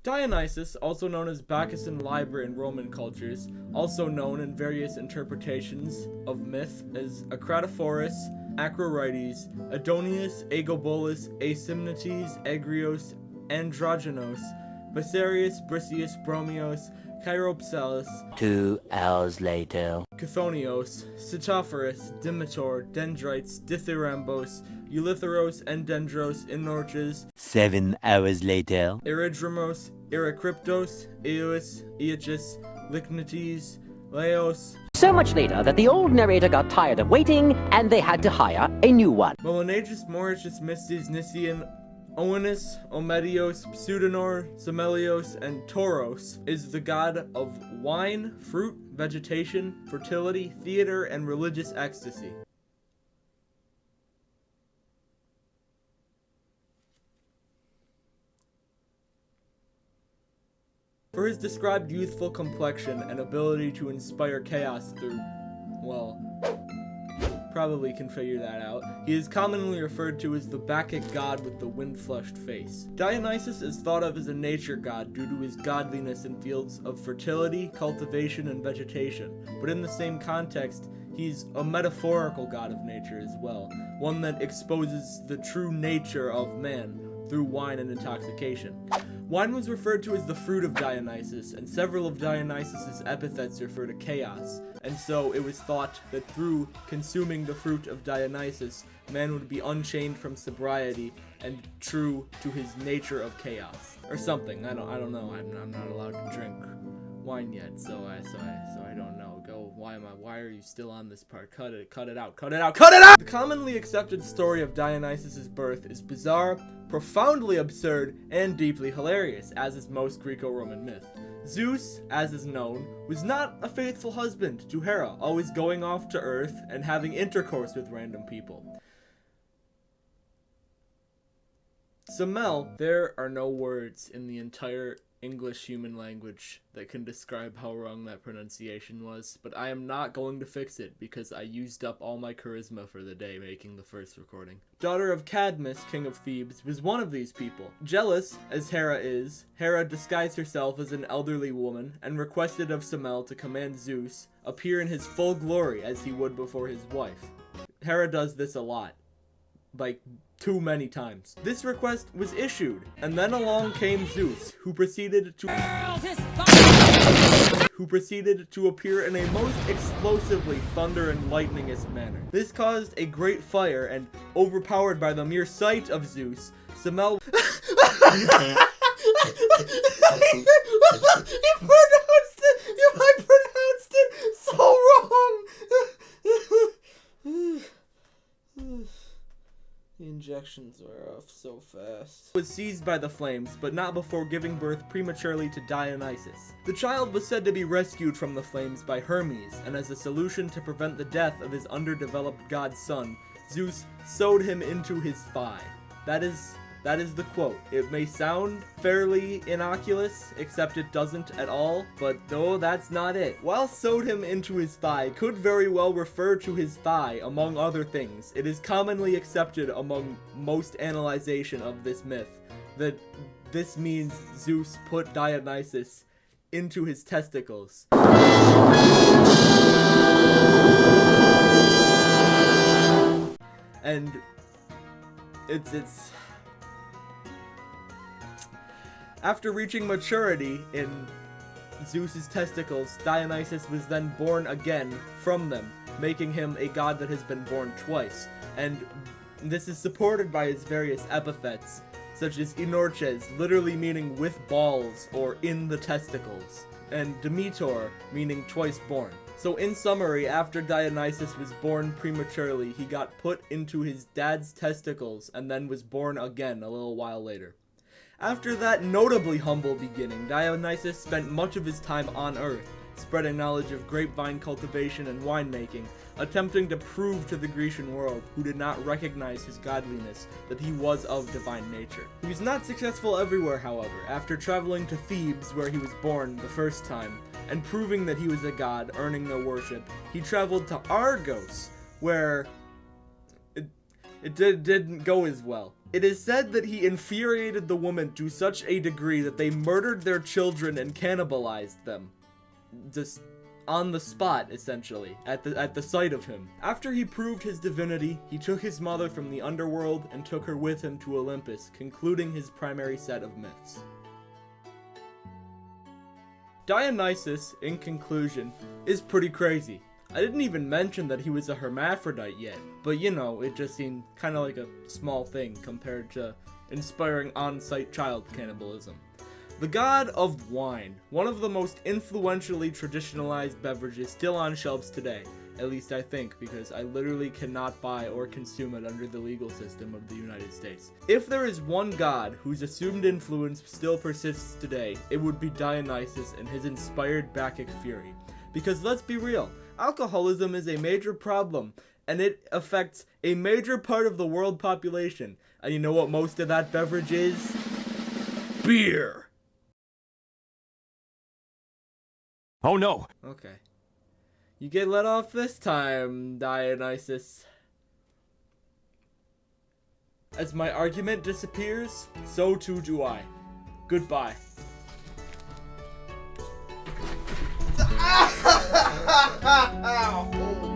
Dionysus, also known as Bacchus and Liber in Roman cultures, also known in various interpretations of myth as Acratophorus, Acrorites, Adonius, Aegobolus, Asimnetes, Egrios, Androgenos, Bessarius, Briseus, Bromios, Chiropselus, 2 hours later. Chthonios, Citophorus, Dimitor, Dendrites, Dithyrambos, Eulithyros, Endendros, Inorches, 7 hours later. Eridromos, Eracryptos, Eos, Eachus, Lycnites, Laos, So much later that the old narrator got tired of waiting and they had to hire a new one. Melanagus, Mauritius, Mistes, Nician, Oenus, Omedios, Pseudonor, Semelios, and Tauros is the god of wine, fruit, vegetation, fertility, theater, and religious ecstasy. For his described youthful complexion and ability to inspire chaos through, well, probably can figure that out, he is commonly referred to as the Bacchic god with the wind-flushed face. Dionysus is thought of as a nature god due to his godliness in fields of fertility, cultivation, and vegetation, but in the same context, he's a metaphorical god of nature as well, one that exposes the true nature of man through wine and intoxication. Wine was referred to as the fruit of Dionysus, and several of Dionysus's epithets refer to chaos, and so it was thought that through consuming the fruit of Dionysus, man would be unchained from sobriety and true to his nature of chaos, or something. I don't know. I'm not allowed to drink wine yet, so I don't know. Why are you still on this part? Cut it out. The commonly accepted story of Dionysus' birth is bizarre, profoundly absurd, and deeply hilarious, as is most Greco-Roman myth. Zeus, as is known, was not a faithful husband to Hera, always going off to Earth and having intercourse with random people. Semel, there are no words in the entire English human language that can describe how wrong that pronunciation was, but I am not going to fix it because I used up all my charisma for the day making the first recording. Daughter of Cadmus, king of Thebes, was one of these people. Jealous, as Hera is, Hera disguised herself as an elderly woman and requested of Semel to command Zeus appear in his full glory as he would before his wife. Hera does this a lot. Like, too many times. This request was issued, and then along came Zeus, who proceeded to appear in a most explosively thunder and lightningous manner. This caused a great fire, and overpowered by the mere sight of Zeus, Semel I pronounced it so wrong. The injections were off so fast. Was seized by the flames, but not before giving birth prematurely to Dionysus. The child was said to be rescued from the flames by Hermes, and as a solution to prevent the death of his underdeveloped god son, Zeus sewed him into his thigh. That is the quote. It may sound fairly innocuous, except it doesn't at all, but no, that's not it. While sewed him into his thigh could very well refer to his thigh, among other things. It is commonly accepted among most analyzation of this myth that this means Zeus put Dionysus into his testicles. And it's after reaching maturity in Zeus's testicles, Dionysus was then born again from them, making him a god that has been born twice. And this is supported by his various epithets, such as Inorches, literally meaning with balls or in the testicles, and Demetor, meaning twice born. So in summary, after Dionysus was born prematurely, he got put into his dad's testicles and then was born again a little while later. After that notably humble beginning, Dionysus spent much of his time on Earth, spreading knowledge of grapevine cultivation and winemaking, attempting to prove to the Grecian world, who did not recognize his godliness, that he was of divine nature. He was not successful everywhere, however. After traveling to Thebes, where he was born the first time, and proving that he was a god, earning their worship, he traveled to Argos, where It didn't go as well. It is said that he infuriated the woman to such a degree that they murdered their children and cannibalized them. Just on the spot, essentially, at the sight of him. After he proved his divinity, he took his mother from the underworld and took her with him to Olympus, concluding his primary set of myths. Dionysus, in conclusion, is pretty crazy. I didn't even mention that he was a hermaphrodite yet, but you know, it just seemed kind of like a small thing compared to inspiring on-site child cannibalism. The god of wine, one of the most influentially traditionalized beverages still on shelves today. At least I think, because I literally cannot buy or consume it under the legal system of the United States. If there is one god whose assumed influence still persists today, it would be Dionysus and his inspired Bacchic fury. Because let's be real, alcoholism is a major problem, and it affects a major part of the world population. And you know what most of that beverage is? Beer! Oh no! Okay. You get let off this time, Dionysus. As my argument disappears, so too do I. Goodbye. Oh.